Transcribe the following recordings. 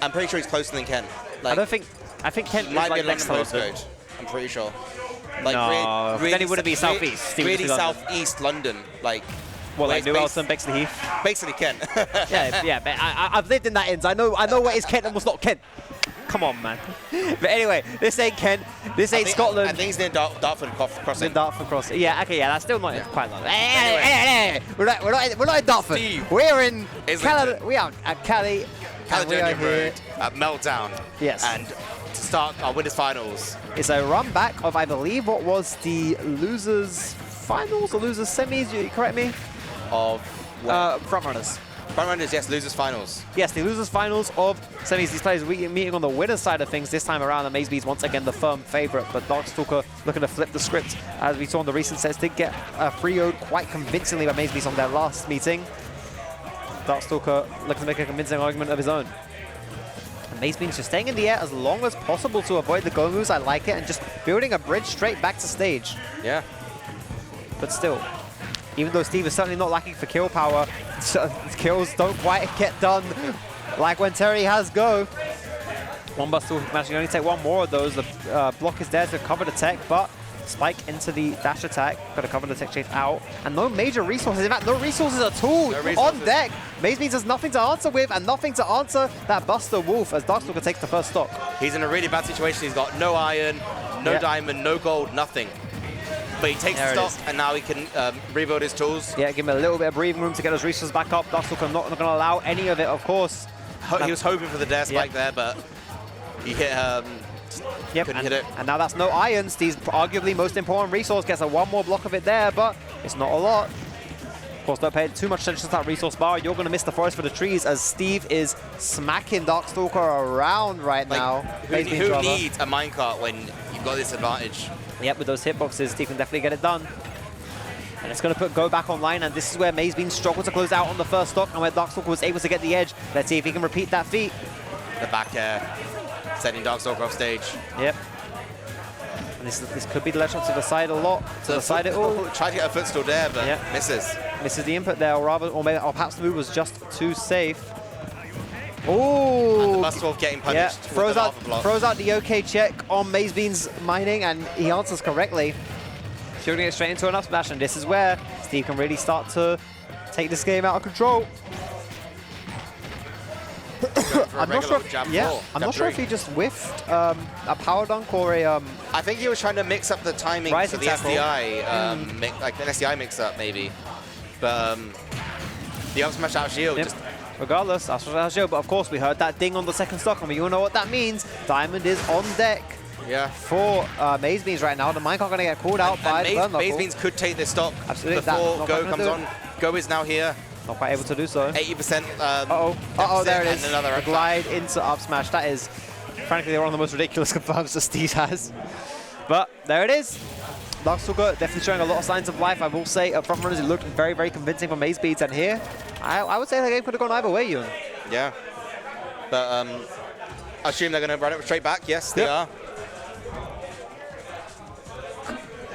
I'm pretty sure he's closer than Ken. Like, I think Ken is might like be a next London to London. postcode. I'm pretty sure. Like, No, then he wouldn't be southeast. He would Really be London. southeast London. Like, What, like New Elton, Bexley Heath? basically Kent. yeah, but I've lived in that ends. I know what is Kent and what's not Kent. Come on, man. But anyway, this ain't Kent. This ain't Scotland. I think it's near Dartford crossing. In Dartford crossing. Yeah, okay, yeah, that's still not quite long. Anyway. We're not in Dartford. Steve, we're in Islington. We are at Cali. Caledonia Road at Meltdown. Yes. And to start our winners finals. It's a run back of, I believe, what was the losers finals or losers semis. You correct me. Of front runners. Front runners, yes, losers finals. Yes, the losers finals of semis. These players meeting on the winner's side of things this time around. And MazeBeans once again the firm favorite, but Darkstalker looking to flip the script. As we saw in the recent sets, did get 3-0'd quite convincingly by MazeBeans on their last meeting. Darkstalker looking to make a convincing argument of his own. And MazeBeans just staying in the air as long as possible to avoid the go moves. I like it, and just building a bridge straight back to stage. Yeah. But still, even though Steve is certainly not lacking for kill power, kills don't quite get done like when Terry has go. One bus still managing to only take one more of those. The block is there to cover the tech, but Spike into the dash attack. Got to cover the tech chase out. And no major resources. In fact, no resources at all on deck. MazeBeans has nothing to answer with and nothing to answer that Buster Wolf as Darkstalker takes the first stock. He's in a really bad situation. He's got no iron, no diamond, no gold, nothing. But he takes the stock, and now he can rebuild his tools. Yeah, give him a little bit of breathing room to get those resources back up. Darkstalker not going to allow any of it, of course. He was hoping for the dare spike there, but he hit couldn't hit it. And now that's no iron. Steve's arguably most important resource. Gets one more block of it there, but it's not a lot. Of course, don't pay too much attention to that resource bar. You're going to miss the forest for the trees as Steve is smacking Darkstalker around right now. Who needs a minecart when you've got this advantage? Yep, with those hitboxes, Steve can definitely get it done. And it's going to put Go back online, and this is where MazeBeans struggled to close out on the first stock, and where Darkstalker was able to get the edge. Let's see if he can repeat that feat. The back air, sending Darkstalker off stage. Yep. And this could be the ledge shot to the side a lot. To the side it all. Tried to get a footstool there, but misses. Misses the input there, or perhaps the move was just too safe. Oh! And the Buster Wolf getting punished. Yeah, throws out the OK check on MazeBeans mining, and he answers correctly. Shooting it straight into an up smash, and this is where Steve can really start to take this game out of control. I'm not sure. I'm not sure if he just whiffed a power dunk or a. I think he was trying to mix up the timing for the SDI, like an SDI mix-up maybe. But the up smash out shield just. Regardless, that's what I'll show. But of course, we heard that ding on the second stock, and we all know what that means. Diamond is on deck. Yeah. For MazeBeans right now. The Minecart going to get called out by the Burn Knuckle. MazeBeans could take this stock before Go comes on. Go is now here. Not quite able to do so. 80%. There it is. Another glide into up smash. That is, frankly, one of the most ridiculous confirms that Steve has. But there it is. Darkstalker definitely showing a lot of signs of life. I will say, up front runners, it looked very, very convincing for MazeBeans. And here, I would say the game could have gone either way, Ewan. Yeah. But I assume they're going to run it straight back. Yes, they are.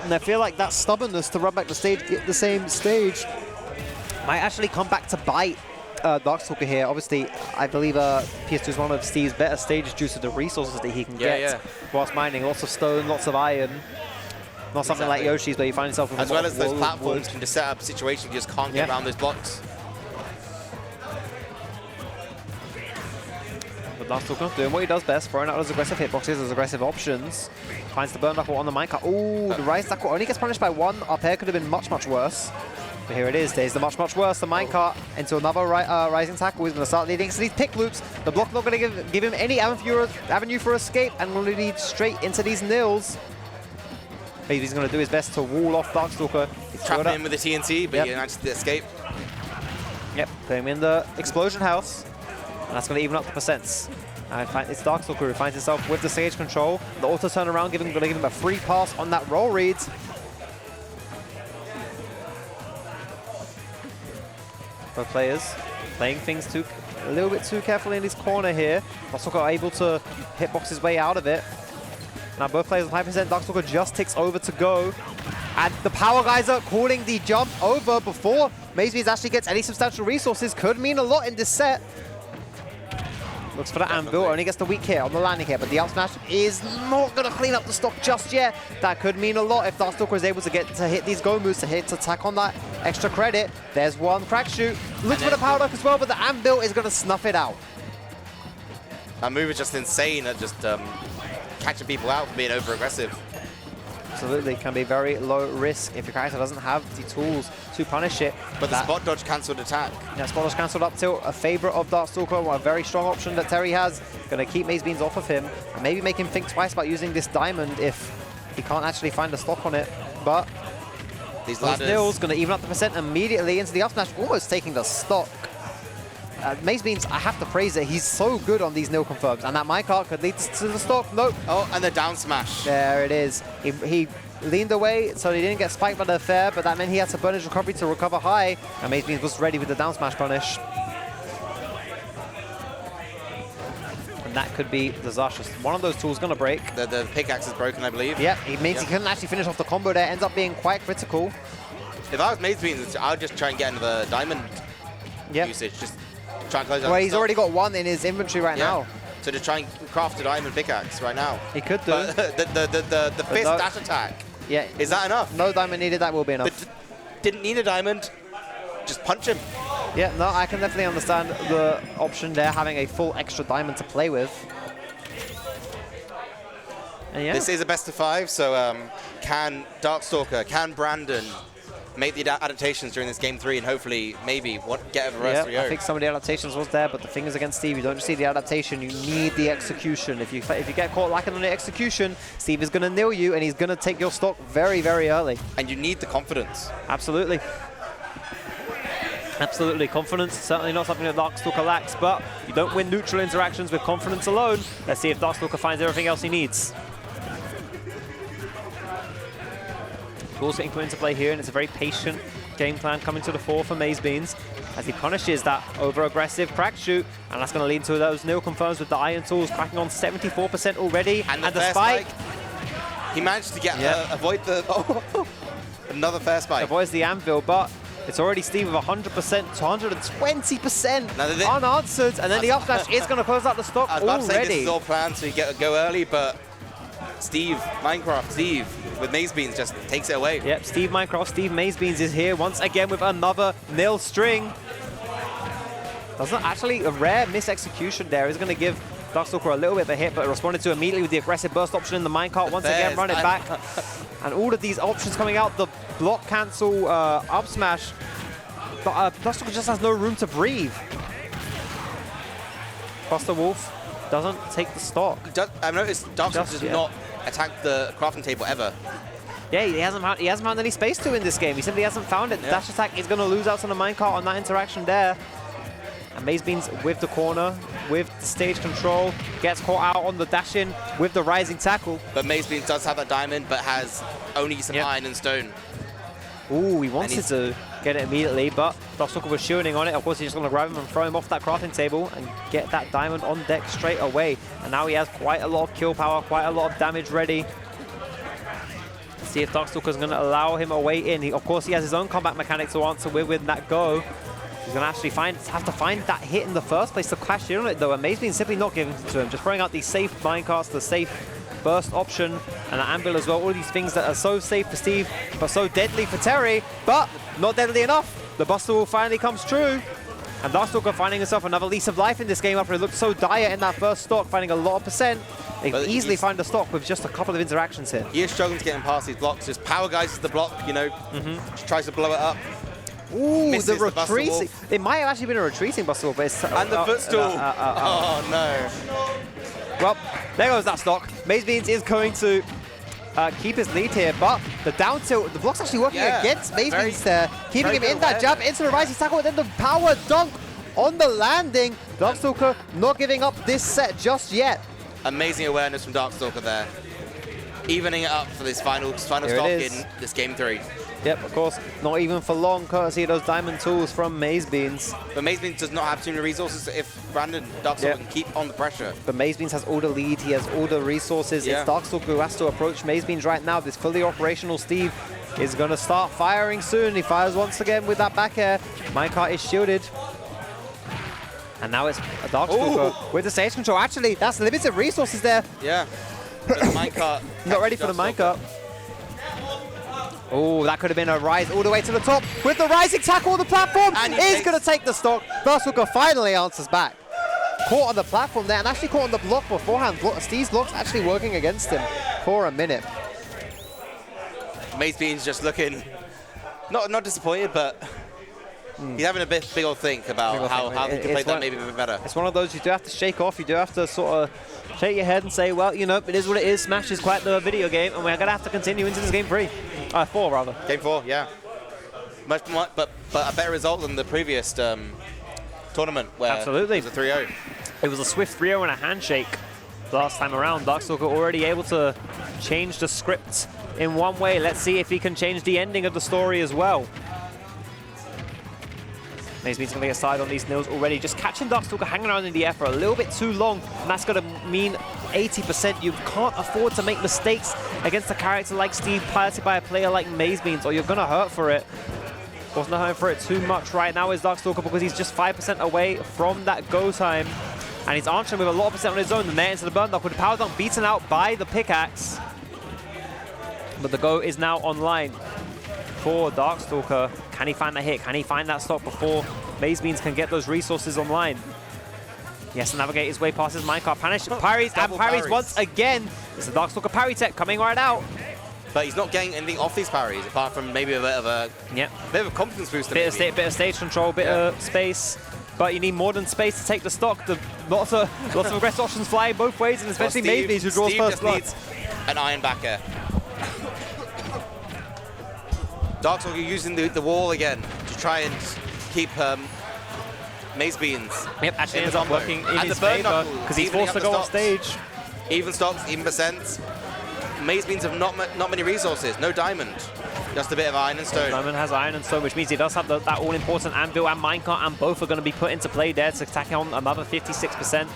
And I feel like that stubbornness to run back the stage, get the same stage, might actually come back to bite Darkstalker here. Obviously, I believe PS2 is one of Steve's better stages due to the resources that he can get whilst mining. Lots of stone, lots of iron. Not something like Yoshi's where you find yourself with as well as those platforms can just set up situations you just can't get around those blocks. But Darkstalker doing what he does best, throwing out those aggressive hitboxes, those aggressive options. Finds the burn knuckle on the minecart. Oh, the rise tackle only gets punished by one. Up air could have been much, much worse. But here it is. There's the much, much worse. The minecart into another rising tackle. He's going to start leading. So these pick loops. The block not going to give him any avenue for escape, and will lead straight into these nils. Maybe he's going to do his best to wall off Darkstalker. Trapping him with the TNT, but he managed to escape. Yep, put him in the explosion house. And that's going to even up the percents. And it's Darkstalker who finds himself with the stage control. The auto turnaround going to give him a free pass on that roll read. Both players playing things a little bit too carefully in this corner here. Darkstalker able to hitbox his way out of it. Now both players on 5%. Darkstalker just ticks over to Go. And the Power Geyser calling the jump over before MazeBeans actually gets any substantial resources. Could mean a lot in this set. Looks for the anvil, only gets the weak hit on the landing hit, but the up smash is not going to clean up the stock just yet. That could mean a lot if Darkstalker is able to get to hit these go moves, to attack on that extra credit. There's one crack shoot. Looks for the power dunk as well, but the anvil is going to snuff it out. That move is just insane at just catching people out for being over-aggressive. Absolutely, can be very low risk if your character doesn't have the tools to punish it. But the spot dodge cancelled attack. Yeah, spot dodge cancelled up tilt, a favourite of Darkstalker, a very strong option that Terry has. Going to keep MazeBeans off of him and maybe make him think twice about using this diamond if he can't actually find a stock on it. But these ladders. Nils going to even up the percent immediately into the up smash, almost taking the stock. MazeBeans, I have to praise it. He's so good on these nil confirms, and that minecart could lead to the stock. Nope. Oh, and the down smash. There it is. He leaned away, so he didn't get spiked by the fair, but that meant he had to burn his recovery to recover high, and MazeBeans was ready with the down smash punish. And that could be disastrous. One of those tools going to break. The pickaxe is broken, I believe. Yep, it means he couldn't actually finish off the combo there. Ends up being quite critical. If I was MazeBeans, I would just try and get into the diamond usage. Just try and close out. Well, he's already got one in his inventory right now. So just try and craft a diamond pickaxe right now. He could do. But the fist dash attack. Yeah. Is that enough? No diamond needed. That will be enough. But didn't need a diamond. Just punch him. Yeah, no, I can definitely understand the option there, having a full extra diamond to play with. And yeah. This is a best of 5, so can Darkstalker, can Brandon make the adaptations during this game 3 and hopefully maybe get over rest 3-0? I think some of the adaptations was there, but the thing is against Steve, you don't just see the adaptation, you need the execution. If you get caught lacking on the execution, Steve is going to nil you and he's going to take your stock very, very early. And you need the confidence. Absolutely. Absolutely. Confidence, certainly not something that Darkstalker lacks, but you don't win neutral interactions with confidence alone. Let's see if Darkstalker finds everything else he needs. Tools getting put into play here, and it's a very patient game plan coming to the fore for MazeBeans as he punishes that over-aggressive crack shoot, and that's going to lead to those nil confirms with the iron tools cracking on 74% already, and the spike. He managed to get avoid the another fair spike. Avoids the anvil, but it's already Steve with 100% to 120% unanswered, and then the up smash is going to close out the stock already. I was about to say this is all planned to go early, but Steve with MazeBeans just takes it away. Yep, Steve MazeBeans is here once again with another nil string. That's not actually a rare mis-execution there. He's going to give Darkstalker a little bit of a hit, but responded to immediately with the aggressive burst option in the minecart. Once again, run it back. And all of these options coming out, the block cancel, up smash. Darkstalker just has no room to breathe. Buster Wolf doesn't take the stock. I've noticed Darkstalker does not attack the crafting table ever. Yeah, he hasn't found any space to in this game. He simply hasn't found it. The dash attack is going to lose out on the minecart on that interaction there. And MazeBeans with the corner, with the stage control, gets caught out on the dash in with the rising tackle. But MazeBeans does have that diamond, but has only some iron and stone. Ooh, he wanted to get it immediately, but Darkstalker was shooting on it. Of course, he's just going to grab him and throw him off that crafting table and get that diamond on deck straight away. And now he has quite a lot of kill power, quite a lot of damage ready. Let's see if Darkstalker's going to allow him a way in. Of course, he has his own combat mechanic to answer with that go. He's going to actually have to find that hit in the first place to clash in on it, though. And MazeBeans simply not giving it to him, just throwing out these safe minecarts, the safe burst option, and the anvil as well. All these things that are so safe for Steve, but so deadly for Terry, but not deadly enough. The Buster Wolf finally comes true. And Darkstalker finding himself another lease of life in this game after it looked so dire in that first stock, finding a lot of percent. They can easily find a stock with just a couple of interactions here. He is struggling to get him past these blocks. Just power guys the block, you know, just tries to blow it up. Ooh, the retreating. It might have actually been a retreating Buster Wolf, but it's... And the footstool. Oh, no. Well, there goes that stock. MazeBeans is going to keep his lead here, but the down tilt, the block's actually working against MazeBeans there, keeping him in that jab into the rising tackle, and then the power dunk on the landing. Darkstalker not giving up this set just yet. Amazing awareness from Darkstalker there. Evening it up for this final stock in this game 3. Yep, of course, not even for long, courtesy of those diamond tools from MazeBeans. But MazeBeans does not have too many resources if Brandon Darkstalker can keep on the pressure. But MazeBeans has all the lead, he has all the resources. It's Darkstalker who has to approach MazeBeans right now. This fully operational Steve is going to start firing soon. He fires once again with that back air. Minecart is shielded. And now it's a Darkstalker with the stage control. Actually, that's limited resources there. Yeah. The minecart. Not ready for the minecart. Oh, that could have been a rise all the way to the top. With the rising tackle on the platform, is going to take the stock. Darkstalker finally answers back. Caught on the platform there, and actually caught on the block beforehand. Steve's block's actually working against him for a minute. MazeBeans just looking not disappointed, but he's having a big old think about how he can play that maybe a bit better. It's one of those you do have to shake off. You do have to sort of shake your head and say, well, you know, it is what it is. Smash is quite the video game, and we're going to have to continue into this game 4 rather. Game 4, yeah. But a better result than the previous tournament where it was a 3-0. It was a swift 3-0 and a handshake last time around. Darkstalker already able to change the script in one way. Let's see if he can change the ending of the story as well. MazeBeans going to get started on these nils already. Just catching Darkstalker hanging around in the air for a little bit too long. And that's going to mean 80%. You can't afford to make mistakes against a character like Steve, piloted by a player like MazeBeans, or you're going to hurt for it. Of course, not hurting for it too much right now is Darkstalker, because he's just 5% away from that go time. And he's answering with a lot of percent on his own. The net into the burn dunk with the power dunk beaten out by the pickaxe. But the go is now online for Darkstalker. Can he find the hit? Can he find that stop before MazeBeans can get those resources online? Yes, to navigate his way past his minecart. Parries once again. It's the Darkstalker parry tech coming right out. But he's not getting anything off these parries, apart from maybe a bit of a confidence boost. Bit of stage control, bit of space. But you need more than space to take the stock. Lots of aggressive options flying both ways, and especially MazeBeans, who draws first blood. Needs an iron back air. Darkstalker using the wall again to try and keep MazeBeans. Yep, actually ends up working in his favor because he's forced to go off stage. Even stocks, even percents. MazeBeans have not many resources. No diamond. Just a bit of iron and stone. Diamond has iron and stone, which means he does have that all-important anvil and minecart, and both are going to be put into play there to tack on another 56%.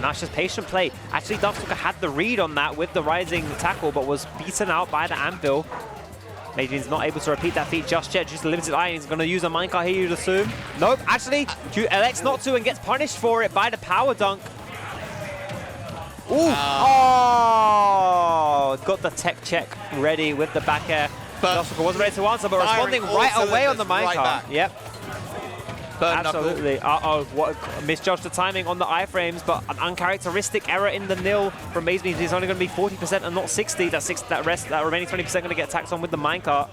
Now it's just patient play. Actually, Darkstalker had the read on that with the rising tackle, but was beaten out by the anvil. MazeBeans not able to repeat that feat just yet. Just limited iron. He's going to use a minecart here, you'd assume. Nope, actually, elects not to and gets punished for it by the power dunk. Ooh! Oh! Got the tech check ready with the back air. Darkstalker wasn't ready to answer, but responding right away on the minecart. Yep. Absolutely. Uh-oh, what misjudged the timing on the iframes, but an uncharacteristic error in the nil from MazeBeans. He's only going to be 40% and not 60. That remaining 20% going to get taxed on with the minecart.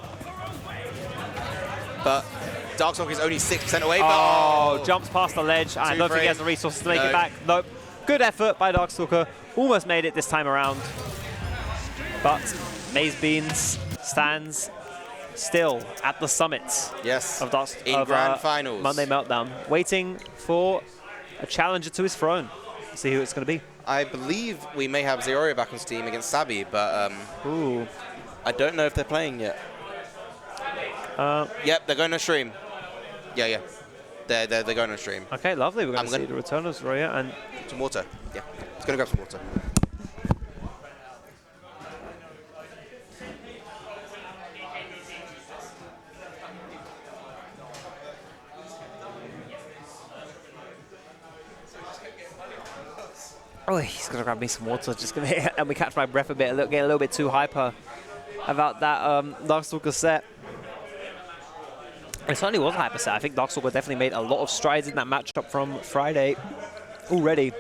But Darkstalker is only 6% away. Oh, jumps past the ledge, and I don't think he has the resources to make it back. Nope. Good effort by Darkstalker. Almost made it this time around. But MazeBeans stands still at the summit of Grand Finals. Monday Meltdown, waiting for a challenger to his throne. See who it's going to be. I believe we may have Zeroria back on Steam against Sabi, but I don't know if they're playing yet. Yep, they're going to stream. Yeah. They're going to stream. Okay, lovely. We're going to see the return of Zeroria and some water. Yeah, it's going to grab some water. Oh, he's going to grab me some water. Just going to help me catch my breath a bit. Get a little bit too hyper about that Darkstalker set. It certainly was a hyper set. I think Darkstalker definitely made a lot of strides in that matchup from Friday already.